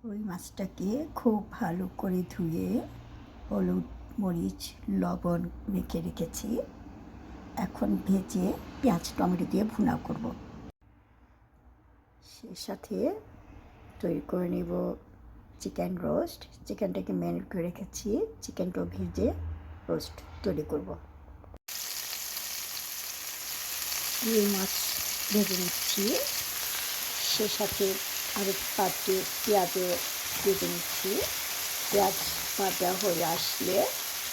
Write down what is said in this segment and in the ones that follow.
ওই মাছটাকে খুব ভালো করে ধুয়ে হলুদ মরিচ লবণ মেখে রেখেছি। এখন ভেজে পেঁয়াজ টমেটো দিয়ে ভুনা করব। সে সাথে তৈরি করে নেব চিকেন রোস্ট। চিকেনটাকে ম্যারিনেট করে রেখেছি, চিকেনটাও ভেজে রোস্ট তৈরি করব। রুই মাছ ভেজে নিচ্ছি, সে সাথে আরও পাত্রে পেঁয়াজও ভেজে নিচ্ছি। পেঁয়াজ ভাজা হয়ে আসলে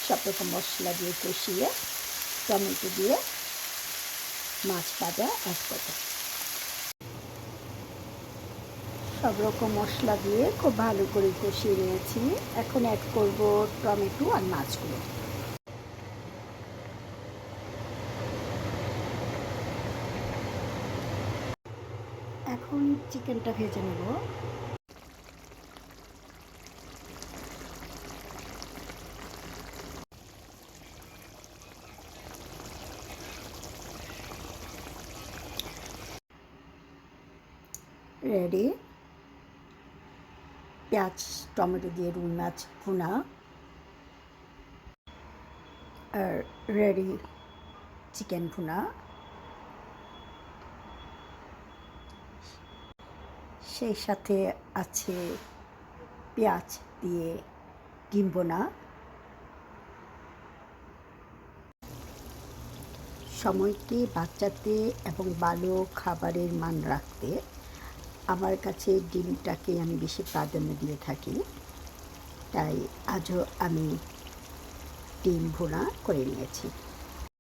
সব রকম মশলা দিয়ে কষিয়ে টমেটো দিয়ে মাছ ভাজা অ্যাড করব। সব রকম মশলা দিয়ে খুব ভালো করে কষিয়ে নিয়েছি। এখন অ্যাড করব টমেটো আর মাছগুলো। এখন চিকেনটা ভেজে নেব। রেডি পেঁয়াজ টমেটো দিয়ে রুই মাছ ভুনা, আর রেডি চিকেন ভুনা। সেই সাথে আছে পেঁয়াজ দিয়ে ডিম ভুনা। সময়কে বাঁচাতে এবং ভালো খাবারের মান রাখতে আমার কাছে ডিমটাকে আমি বেশি প্রাধান্য দিয়ে থাকি, তাই আজও আমি ডিম ভুনা করে নিয়েছি।